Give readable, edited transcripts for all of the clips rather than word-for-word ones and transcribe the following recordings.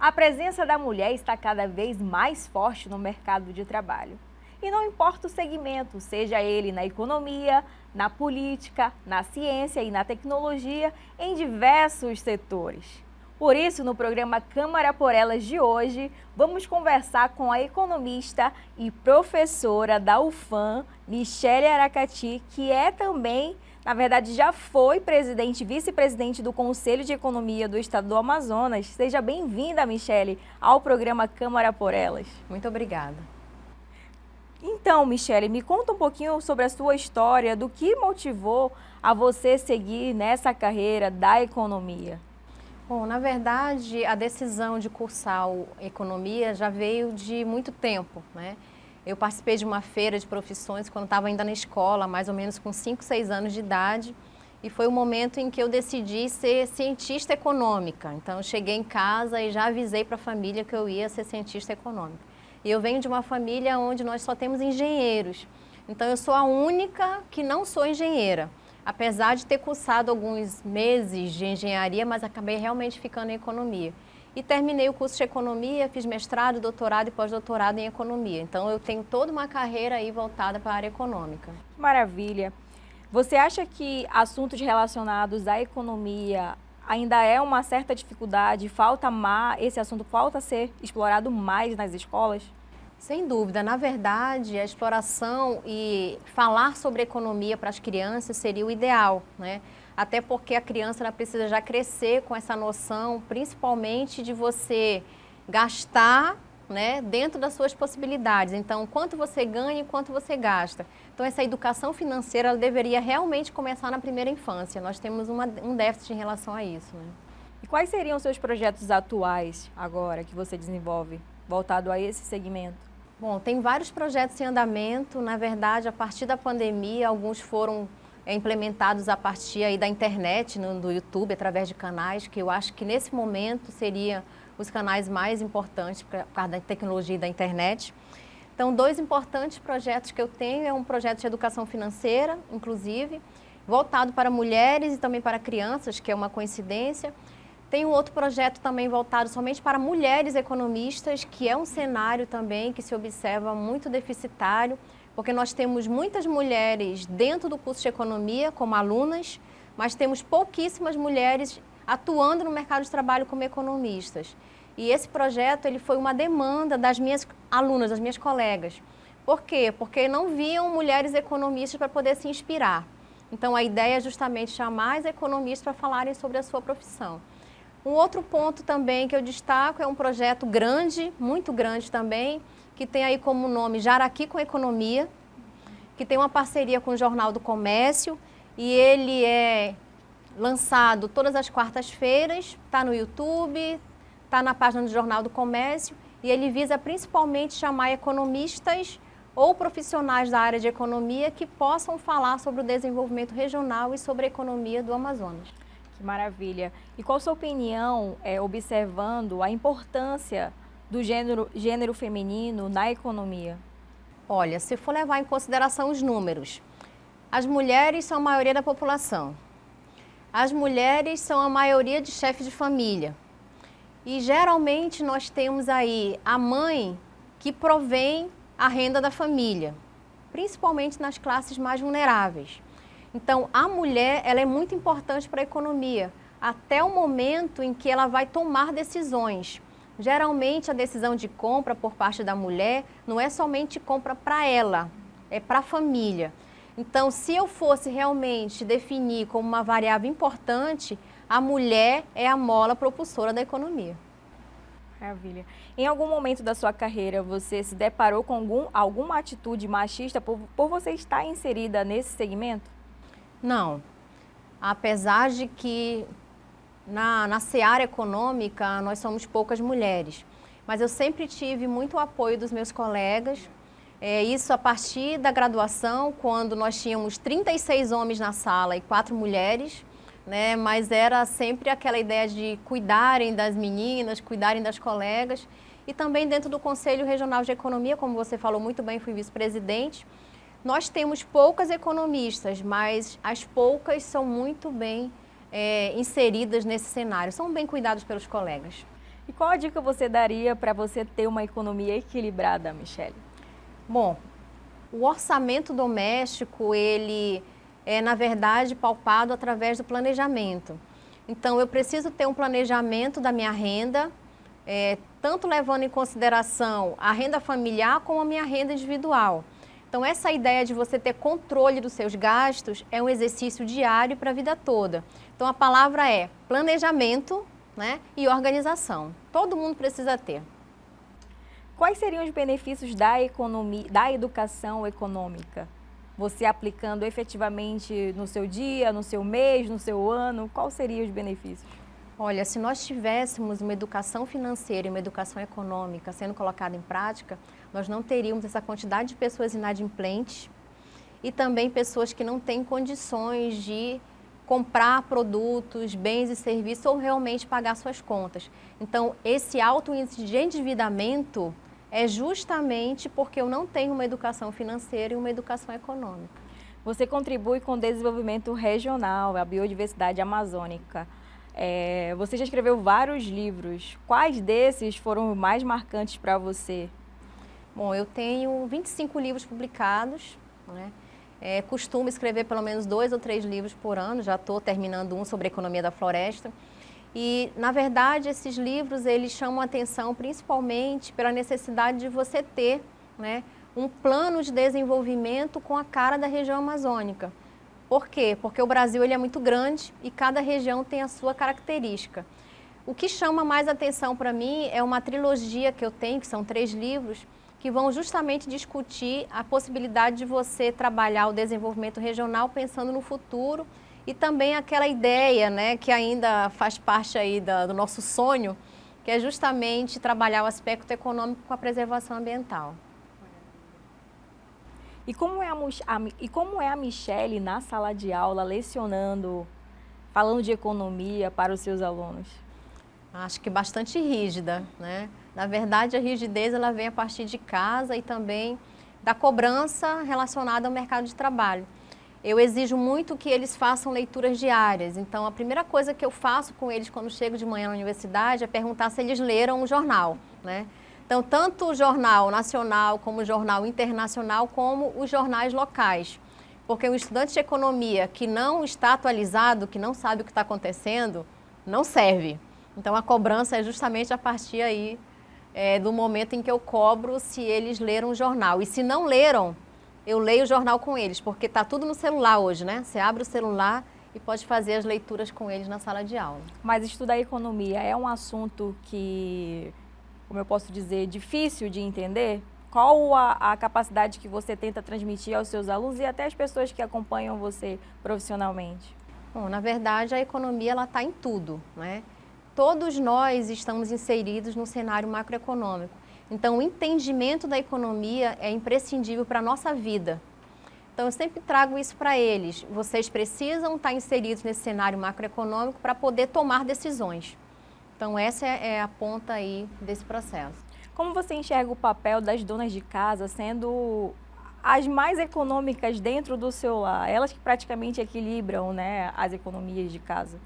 A presença da mulher está cada vez mais forte no mercado de trabalho. E não importa o segmento, seja ele na economia, na política, na ciência e na tecnologia, em diversos setores. Por isso, no programa Câmara por Elas de hoje, vamos conversar com a economista e professora da UFAM, Michele Aracati, que é também, na verdade, já foi presidente e vice-presidente do Conselho de Economia do Estado do Amazonas. Seja bem-vinda, Michele, ao programa Câmara por Elas. Muito obrigada. Então, Michele, me conta um pouquinho sobre a sua história, do que motivou a você seguir nessa carreira da economia. Bom, na verdade, a decisão de cursar economia já veio de muito tempo, né? Eu participei de uma feira de profissões quando estava ainda na escola, mais ou menos com 5, 6 anos de idade, e foi o momento em que eu decidi ser cientista econômica. Então, eu cheguei em casa e já avisei para a família que eu ia ser cientista econômica. E eu venho de uma família onde nós só temos engenheiros, então eu sou a única que não sou engenheira. Apesar de ter cursado alguns meses de engenharia, mas acabei realmente ficando em economia. E terminei o curso de economia, fiz mestrado, doutorado e pós-doutorado em economia. Então eu tenho toda uma carreira aí voltada para a área econômica. Maravilha. Você acha que assuntos relacionados à economia ainda é uma certa dificuldade, esse assunto falta ser explorado mais nas escolas? Sem dúvida. Na verdade, a exploração e falar sobre economia para as crianças seria o ideal, né? Até porque a criança ela precisa já crescer com essa noção, principalmente de você gastar, né, dentro das suas possibilidades. Então, quanto você ganha e quanto você gasta. Então, essa educação financeira ela deveria realmente começar na primeira infância. Nós temos um déficit em relação a isso, né? E quais seriam os seus projetos atuais agora que você desenvolve, voltado a esse segmento? Bom, tem vários projetos em andamento. Na verdade, a partir da pandemia, alguns foram implementados a partir aí da internet, do YouTube, através de canais, que eu acho que nesse momento seriam os canais mais importantes por causa da tecnologia e da internet. Então, 2 importantes projetos que eu tenho é um projeto de educação financeira, inclusive, voltado para mulheres e também para crianças, que é uma coincidência. Tem um outro projeto também voltado somente para mulheres economistas, que é um cenário também que se observa muito deficitário, porque nós temos muitas mulheres dentro do curso de economia como alunas, mas temos pouquíssimas mulheres atuando no mercado de trabalho como economistas. E esse projeto ele foi uma demanda das minhas alunas, das minhas colegas. Por quê? Porque não viam mulheres economistas para poder se inspirar. Então a ideia é justamente chamar as economistas para falarem sobre a sua profissão. Um outro ponto também que eu destaco é um projeto grande, muito grande também, que tem aí como nome Jaraqui com Economia, que tem uma parceria com o Jornal do Comércio e ele é lançado todas as quartas-feiras, está no YouTube, está na página do Jornal do Comércio e ele visa principalmente chamar economistas ou profissionais da área de economia que possam falar sobre o desenvolvimento regional e sobre a economia do Amazonas. Que maravilha! E qual a sua opinião, observando a importância do gênero feminino na economia? Olha, se for levar em consideração os números, as mulheres são a maioria da população. As mulheres são a maioria de chefes de família. E geralmente nós temos aí a mãe que provém a renda da família, principalmente nas classes mais vulneráveis. Então, a mulher ela é muito importante para a economia, até o momento em que ela vai tomar decisões. Geralmente, a decisão de compra por parte da mulher não é somente compra para ela, é para a família. Então, se eu fosse realmente definir como uma variável importante, a mulher é a mola propulsora da economia. Maravilha. Em algum momento da sua carreira, você se deparou com alguma atitude machista por você estar inserida nesse segmento? Não. Apesar de que na seara econômica nós somos poucas mulheres, mas eu sempre tive muito apoio dos meus colegas, isso a partir da graduação, quando nós tínhamos 36 homens na sala e 4 mulheres, né? Mas era sempre aquela ideia de cuidarem das meninas, cuidarem das colegas, e também dentro do Conselho Regional de Economia, como você falou muito bem, fui vice-presidente. Nós temos poucas economistas, mas as poucas são muito bem inseridas nesse cenário, são bem cuidados pelos colegas. E qual a dica você daria para você ter uma economia equilibrada, Michele? Bom, o orçamento doméstico, ele é, na verdade, palpado através do planejamento. Então, eu preciso ter um planejamento da minha renda, tanto levando em consideração a renda familiar como a minha renda individual. Então, essa ideia de você ter controle dos seus gastos é um exercício diário para a vida toda. Então, a palavra é planejamento, né, e organização. Todo mundo precisa ter. Quais seriam os benefícios da economia, da educação econômica? Você aplicando efetivamente no seu dia, no seu mês, no seu ano, quais seriam os benefícios? Olha, se nós tivéssemos uma educação financeira e uma educação econômica sendo colocada em prática, nós não teríamos essa quantidade de pessoas inadimplentes e também pessoas que não têm condições de comprar produtos, bens e serviços ou realmente pagar suas contas. Então, esse alto índice de endividamento é justamente porque eu não tenho uma educação financeira e uma educação econômica. Você contribui com o desenvolvimento regional, a biodiversidade amazônica. Você já escreveu vários livros. Quais desses foram os mais marcantes para você? Bom, eu tenho 25 livros publicados, né? Costumo escrever pelo menos 2 ou 3 livros por ano, já estou terminando um sobre a economia da floresta. E, na verdade, esses livros, eles chamam a atenção principalmente pela necessidade de você ter, né, um plano de desenvolvimento com a cara da região amazônica. Por quê? Porque o Brasil ele é muito grande e cada região tem a sua característica. O que chama mais atenção para mim é uma trilogia que eu tenho, que são 3 livros, que vão justamente discutir a possibilidade de você trabalhar o desenvolvimento regional pensando no futuro e também aquela ideia, né, que ainda faz parte aí do nosso sonho, que é justamente trabalhar o aspecto econômico com a preservação ambiental. E como é a Michele na sala de aula lecionando, falando de economia para os seus alunos? Acho que bastante rígida, né? Na verdade, a rigidez ela vem a partir de casa e também da cobrança relacionada ao mercado de trabalho. Eu exijo muito que eles façam leituras diárias. Então, a primeira coisa que eu faço com eles quando chego de manhã na universidade é perguntar se eles leram o jornal, né? Então, tanto o jornal nacional como o jornal internacional, como os jornais locais. Porque um estudante de economia que não está atualizado, que não sabe o que está acontecendo, não serve. Então, a cobrança é justamente a partir aí do momento em que eu cobro se eles leram o jornal. E se não leram, eu leio o jornal com eles, porque está tudo no celular hoje, né? Você abre o celular e pode fazer as leituras com eles na sala de aula. Mas estudar economia é um assunto que, como eu posso dizer, difícil de entender? Qual a capacidade que você tenta transmitir aos seus alunos e até às pessoas que acompanham você profissionalmente? Bom, na verdade, a economia ela está em tudo, né? Todos nós estamos inseridos no cenário macroeconômico. Então, o entendimento da economia é imprescindível para a nossa vida. Então, eu sempre trago isso para eles. Vocês precisam estar inseridos nesse cenário macroeconômico para poder tomar decisões. Então, essa é a ponta aí desse processo. Como você enxerga o papel das donas de casa sendo as mais econômicas dentro do seu lar? Elas que praticamente equilibram, né, as economias de casa.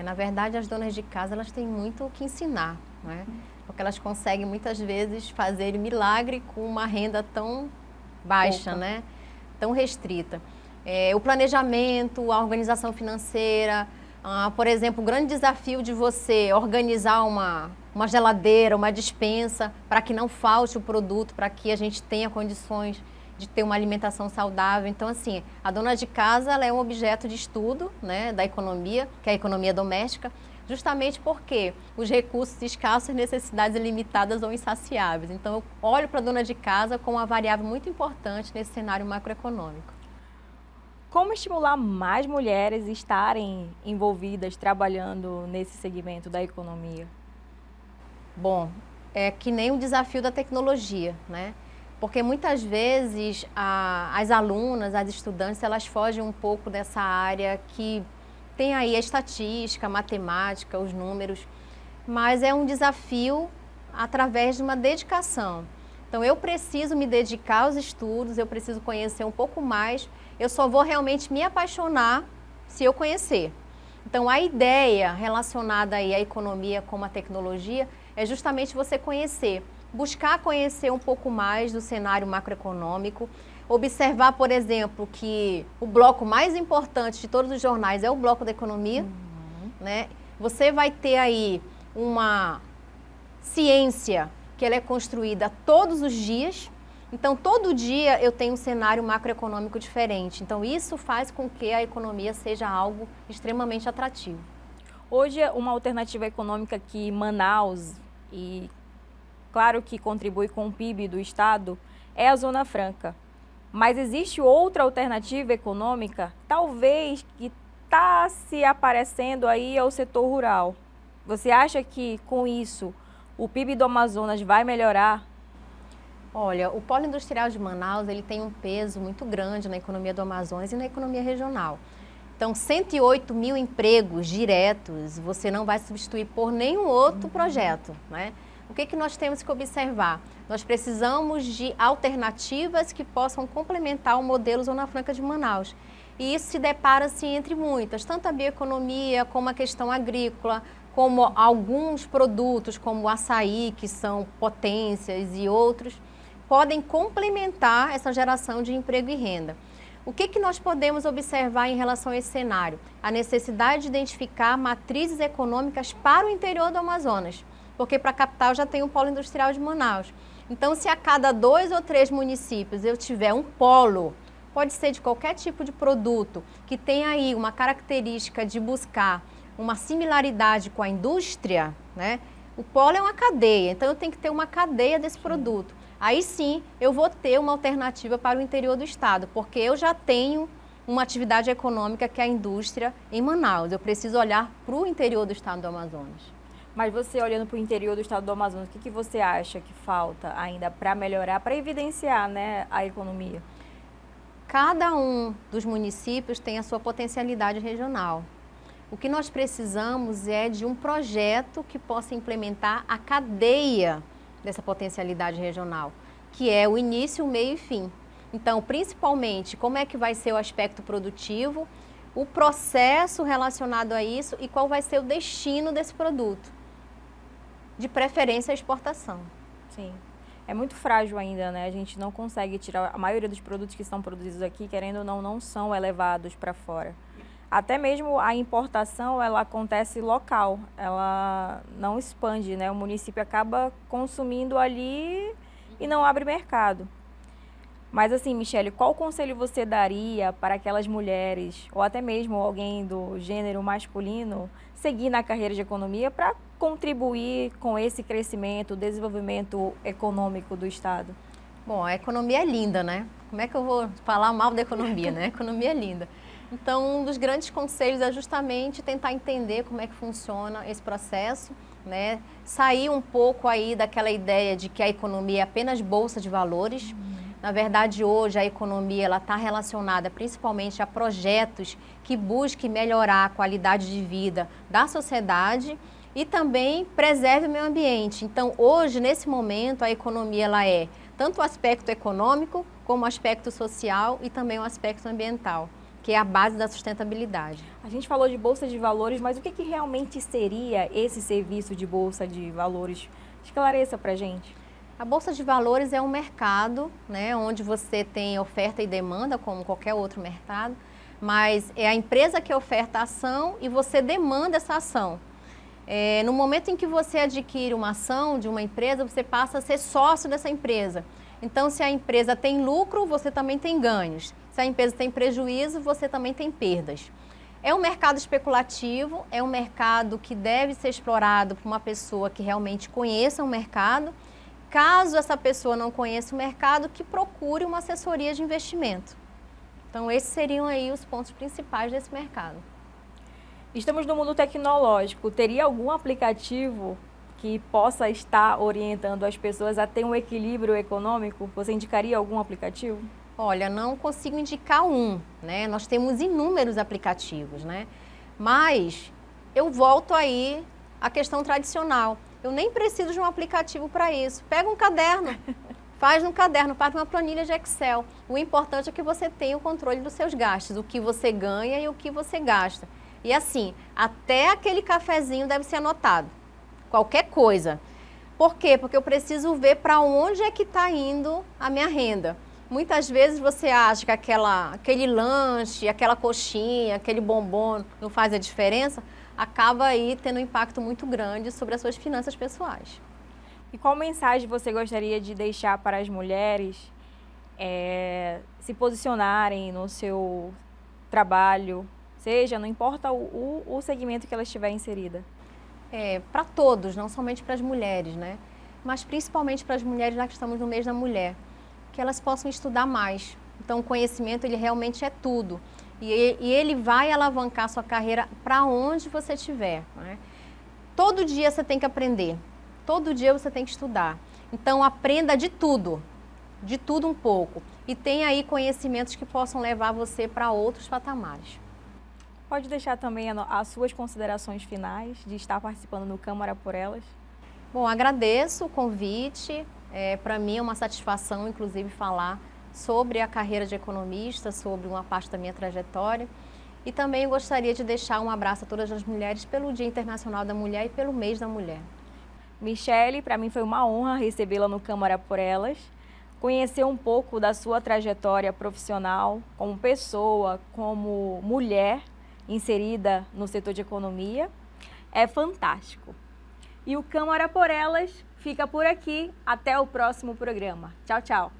Na verdade, as donas de casa elas têm muito o que ensinar, né? Porque elas conseguem muitas vezes fazer milagre com uma renda tão baixa, né? Tão restrita. O planejamento, a organização financeira, por exemplo, o grande desafio de você organizar uma geladeira, uma despensa, para que não falte o produto, para que a gente tenha condições de ter uma alimentação saudável. Então, assim, a dona de casa ela é um objeto de estudo, né, da economia, que é a economia doméstica, justamente porque os recursos escassos e necessidades ilimitadas ou insaciáveis. Então, eu olho para a dona de casa como uma variável muito importante nesse cenário macroeconômico. Como estimular mais mulheres a estarem envolvidas, trabalhando nesse segmento da economia? Bom, é que nem o desafio da tecnologia, né? Porque muitas vezes as alunas, as estudantes, elas fogem um pouco dessa área que tem aí a estatística, a matemática, os números, mas é um desafio através de uma dedicação. Então, eu preciso me dedicar aos estudos, eu preciso conhecer um pouco mais, eu só vou realmente me apaixonar se eu conhecer. Então, a ideia relacionada aí à economia com a tecnologia é justamente você conhecer, buscar conhecer um pouco mais do cenário macroeconômico, observar, por exemplo, que o bloco mais importante de todos os jornais é o bloco da economia, né? Você vai ter aí uma ciência que ela é construída todos os dias. Então, todo dia eu tenho um cenário macroeconômico diferente. Então, isso faz com que a economia seja algo extremamente atrativo. Hoje, uma alternativa econômica que Manaus, e claro que contribui com o PIB do estado, é a Zona Franca. Mas existe outra alternativa econômica, talvez, que está se aparecendo aí ao setor rural. Você acha que, com isso, o PIB do Amazonas vai melhorar? Olha, o polo industrial de Manaus, ele tem um peso muito grande na economia do Amazonas e na economia regional. Então, 108 mil empregos diretos, você não vai substituir por nenhum outro projeto, né? O que nós temos que observar? Nós precisamos de alternativas que possam complementar o modelo Zona Franca de Manaus. E isso se depara-se entre muitas, tanto a bioeconomia como a questão agrícola, como alguns produtos, como o açaí, que são potências e outros, podem complementar essa geração de emprego e renda. O que nós podemos observar em relação a esse cenário? A necessidade de identificar matrizes econômicas para o interior do Amazonas, porque para a capital já tem um polo industrial de Manaus. Então, se a cada 2 ou 3 municípios eu tiver um polo, pode ser de qualquer tipo de produto, que tem aí uma característica de buscar uma similaridade com a indústria, né? O polo é uma cadeia, então eu tenho que ter uma cadeia desse produto. Aí sim, eu vou ter uma alternativa para o interior do estado, porque eu já tenho uma atividade econômica que é a indústria em Manaus. Eu preciso olhar para o interior do estado do Amazonas. Mas você olhando para o interior do estado do Amazonas, o que você acha que falta ainda para melhorar, para evidenciar, né, a economia? Cada um dos municípios tem a sua potencialidade regional. O que nós precisamos é de um projeto que possa implementar a cadeia dessa potencialidade regional, que é o início, o meio e fim. Então, principalmente, como é que vai ser o aspecto produtivo, o processo relacionado a isso e qual vai ser o destino desse produto. De preferência, a exportação. Sim. É muito frágil ainda, né? A gente não consegue tirar... A maioria dos produtos que são produzidos aqui, querendo ou não são elevados para fora. Até mesmo a importação, ela acontece local, ela não expande, né? O município acaba consumindo ali e não abre mercado. Mas assim, Michele, qual conselho você daria para aquelas mulheres, ou até mesmo alguém do gênero masculino, seguir na carreira de economia para contribuir com esse crescimento, desenvolvimento econômico do estado? Bom, a economia é linda, né? Como é que eu vou falar mal da economia, né? A economia é linda. Então, um dos grandes conselhos é justamente tentar entender como é que funciona esse processo, né? Sair um pouco aí daquela ideia de que a economia é apenas bolsa de valores. Na verdade, hoje a economia ela está relacionada principalmente a projetos que busquem melhorar a qualidade de vida da sociedade e também preserve o meio ambiente. Então, hoje, nesse momento, a economia ela é tanto o aspecto econômico como o aspecto social e também o aspecto ambiental, que é a base da sustentabilidade. A gente falou de bolsa de valores, mas o que realmente seria esse serviço de bolsa de valores? Esclareça para a gente. A bolsa de valores é um mercado, né, onde você tem oferta e demanda, como qualquer outro mercado, mas é a empresa que oferta a ação e você demanda essa ação. No momento em que você adquire uma ação de uma empresa, você passa a ser sócio dessa empresa. Então, se a empresa tem lucro, você também tem ganhos. Se a empresa tem prejuízo, você também tem perdas. É um mercado especulativo, é um mercado que deve ser explorado por uma pessoa que realmente conheça o mercado. Caso essa pessoa não conheça o mercado, que procure uma assessoria de investimento. Então, esses seriam aí os pontos principais desse mercado. Estamos no mundo tecnológico. Teria algum aplicativo que possa estar orientando as pessoas a ter um equilíbrio econômico? Você indicaria algum aplicativo? Olha, não consigo indicar um, né? Nós temos inúmeros aplicativos, né? Mas eu volto aí à questão tradicional. Eu nem preciso de um aplicativo para isso. Pega um caderno, faz no caderno, faz uma planilha de Excel. O importante é que você tenha o controle dos seus gastos, o que você ganha e o que você gasta. E assim, até aquele cafezinho deve ser anotado, qualquer coisa. Por quê? Porque eu preciso ver para onde é que está indo a minha renda. Muitas vezes você acha que aquele lanche, aquela coxinha, aquele bombom não faz a diferença, acaba aí tendo um impacto muito grande sobre as suas finanças pessoais. E qual mensagem você gostaria de deixar para as mulheres se posicionarem no seu trabalho, não importa o segmento que ela estiver inserida? Para todos, não somente para as mulheres, né? Mas principalmente para as mulheres, já que estamos no mês da mulher, que elas possam estudar mais. Então, o conhecimento, ele realmente é tudo. E ele vai alavancar a sua carreira para onde você estiver, né? Todo dia você tem que aprender, todo dia você tem que estudar. Então, aprenda de tudo um pouco. E tenha aí conhecimentos que possam levar você para outros patamares. Pode deixar também as suas considerações finais de estar participando do Câmara por Elas? Bom, agradeço o convite. Para mim é uma satisfação, inclusive, falar sobre a carreira de economista, sobre uma parte da minha trajetória. E também gostaria de deixar um abraço a todas as mulheres pelo Dia Internacional da Mulher e pelo Mês da Mulher. Michele, para mim foi uma honra recebê-la no Câmara por Elas. Conhecer um pouco da sua trajetória profissional como pessoa, como mulher inserida no setor de economia, é fantástico. E o Câmara por Elas fica por aqui. Até o próximo programa. Tchau, tchau.